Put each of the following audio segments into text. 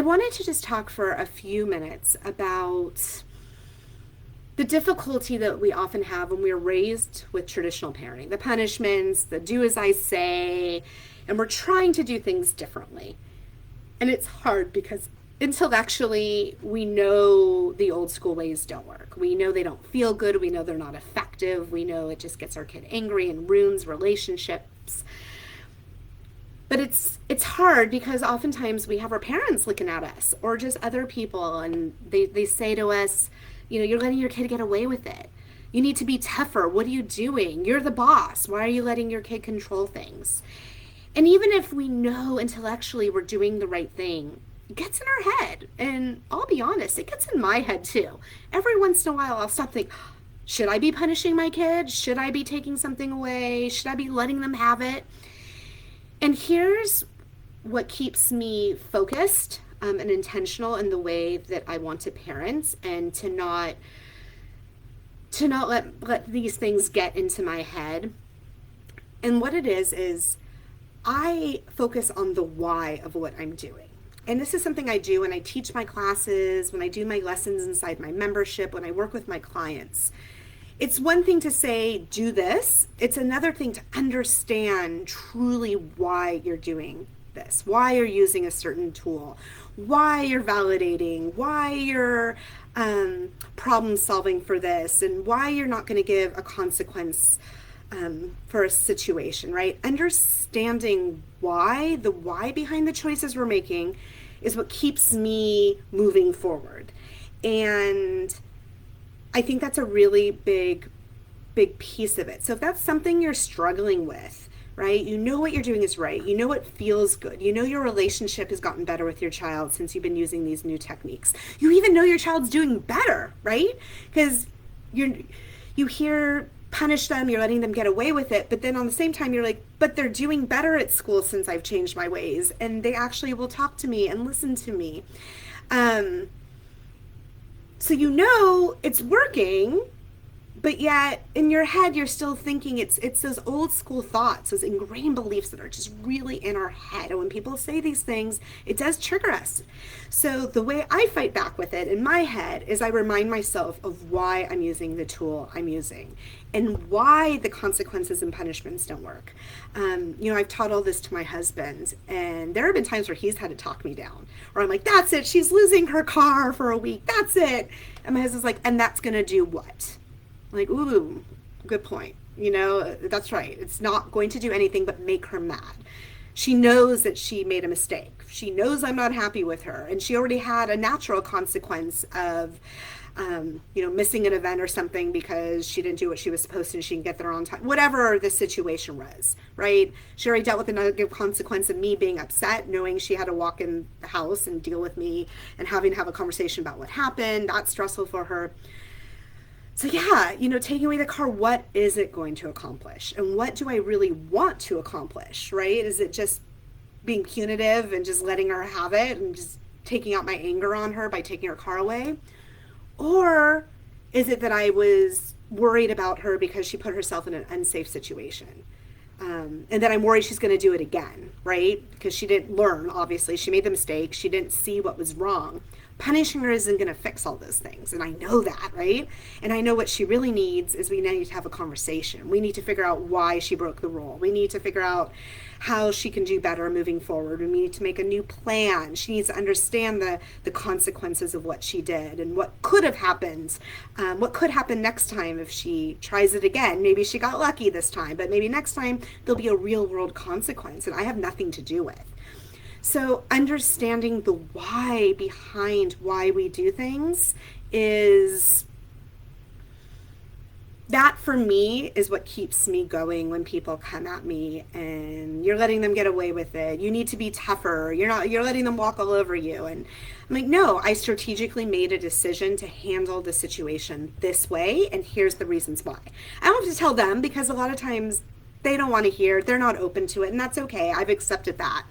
wanted to just talk for a few minutes about the difficulty that we often have when we're raised with traditional parenting, the punishments, the do as I say, and we're trying to do things differently. And it's hard because intellectually we know the old school ways don't work. We know they don't feel good. We know they're not effective. We know it just gets our kid angry and ruins relationships. But it's hard because oftentimes we have our parents looking at us or just other people, and they say to us, you're letting your kid get away with it. You need to be tougher. What are you doing? You're the boss. Why are you letting your kid control things? And even if we know intellectually we're doing the right thing, it gets in our head. And I'll be honest, it gets in my head too. Every once in a while I'll stop thinking, should I be punishing my kid? Should I be taking something away? Should I be letting them have it? And here's what keeps me focused and intentional in the way that I want to parent, and to not let these things get into my head. And what it is I focus on the why of what I'm doing. And this is something I do when I teach my classes, when I do my lessons inside my membership, when I work with my clients. It's one thing to say, do this. It's another thing to understand truly why you're doing this, why you're using a certain tool, why you're validating, why you're problem solving for this, and why you're not going to give a consequence for a situation, right? Understanding why, the why behind the choices we're making is what keeps me moving forward. And I think that's a really big piece of it. So if that's something you're struggling with, right? You know what you're doing is right. You know what feels good. You know your relationship has gotten better with your child since you've been using these new techniques. You even know your child's doing better, right? Because you hear punish them, you're letting them get away with it, but then on the same time you're like, but they're doing better at school since I've changed my ways, and they actually will talk to me and listen to me. So you know it's working, but yet in your head you're still thinking it's those old school thoughts, those ingrained beliefs that are just really in our head. And when people say these things, it does trigger us. So the way I fight back with it in my head is I remind myself of why I'm using the tool I'm using and why the consequences and punishments don't work. I've taught all this to my husband, and there have been times where he's had to talk me down, or I'm like, that's it, she's losing her car for a week, that's it. And my husband's like, and that's gonna do what? I'm like, ooh, good point. That's right. It's not going to do anything but make her mad. She knows that she made a mistake. She knows I'm not happy with her. And she already had a natural consequence of, missing an event or something because she didn't do what she was supposed to and she didn't get there on time. Whatever the situation was, right? She already dealt with the negative consequence of me being upset, knowing she had to walk in the house and deal with me and having to have a conversation about what happened. That's stressful for her. So yeah, taking away the car, what is it going to accomplish? And what do I really want to accomplish, right? Is it just being punitive and just letting her have it and just taking out my anger on her by taking her car away? Or is it that I was worried about her because she put herself in an unsafe situation? And then I'm worried she's going to do it again, right? Because she didn't learn, obviously. She made the mistake. She didn't see what was wrong. Punishing her isn't going to fix all those things. And I know that, right? And I know what she really needs is we need to have a conversation. We need to figure out why she broke the rule. We need to figure out how she can do better moving forward. We need to make a new plan. She needs to understand the consequences of what she did and what could have happened. What could happen next time if she tries it again. Maybe she got lucky this time, but maybe next time there'll be a real world consequence and I have nothing to do with. So understanding the why behind why we do things is, that for me is what keeps me going when people come at me and you're letting them get away with it. You need to be tougher. You're letting them walk all over you. And I'm like, no, I strategically made a decision to handle the situation this way. And here's the reasons why. I don't have to tell them because a lot of times they don't want to hear, they're not open to it. And that's okay. I've accepted that.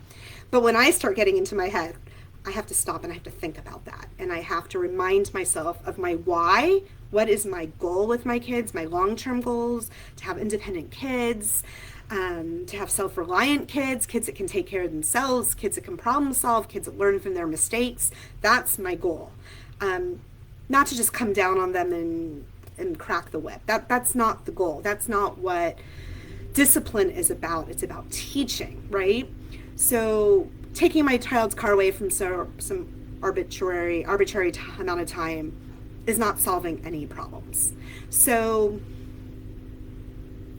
But when I start getting into my head, I have to stop and I have to think about that. And I have to remind myself of my why. What is my goal with my kids, my long-term goals, to have independent kids, to have self-reliant kids, kids that can take care of themselves, kids that can problem solve, kids that learn from their mistakes. That's my goal. Not to just come down on them and crack the whip. That's not the goal. That's not what discipline is about. It's about teaching, right? So taking my child's car away from some arbitrary amount of time is not solving any problems. So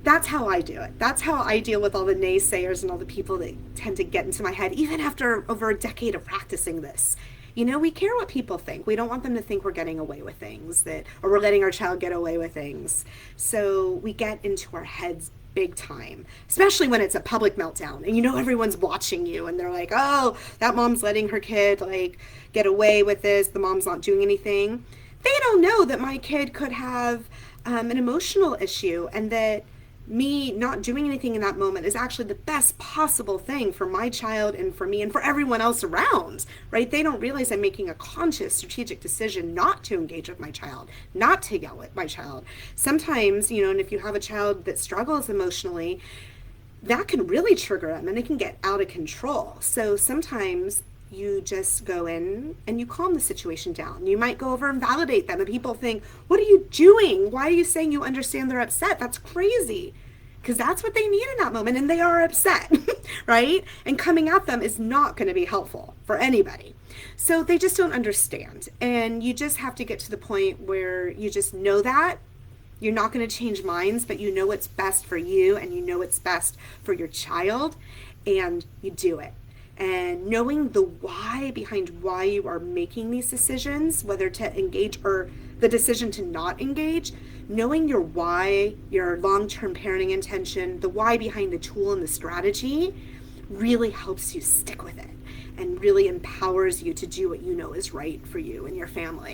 that's how I do it. That's how I deal with all the naysayers and all the people that tend to get into my head, even after over a decade of practicing this. You know, we care what people think. We don't want them to think we're getting away with things, or we're letting our child get away with things. So we get into our heads big time, especially when it's a public meltdown and you know everyone's watching you and they're like, oh, that mom's letting her kid like get away with this, the mom's not doing anything. They don't know that my kid could have an emotional issue, and that me not doing anything in that moment is actually the best possible thing for my child and for me and for everyone else around, right? They don't realize I'm making a conscious strategic decision not to engage with my child, not to yell at my child. Sometimes, you know, and if you have a child that struggles emotionally, that can really trigger them and it can get out of control. So sometimes you just go in and you calm the situation down. You might go over and validate them, and people think, what are you doing? Why are you saying you understand they're upset? That's crazy. Because that's what they need in that moment, and they are upset, right? And coming at them is not going to be helpful for anybody. So they just don't understand. And you just have to get to the point where you just know that. You're not going to change minds, but you know what's best for you, and you know what's best for your child, and you do it. And knowing the why behind why you are making these decisions, whether to engage or the decision to not engage, knowing your why, your long-term parenting intention, the why behind the tool and the strategy really helps you stick with it and really empowers you to do what you know is right for you and your family.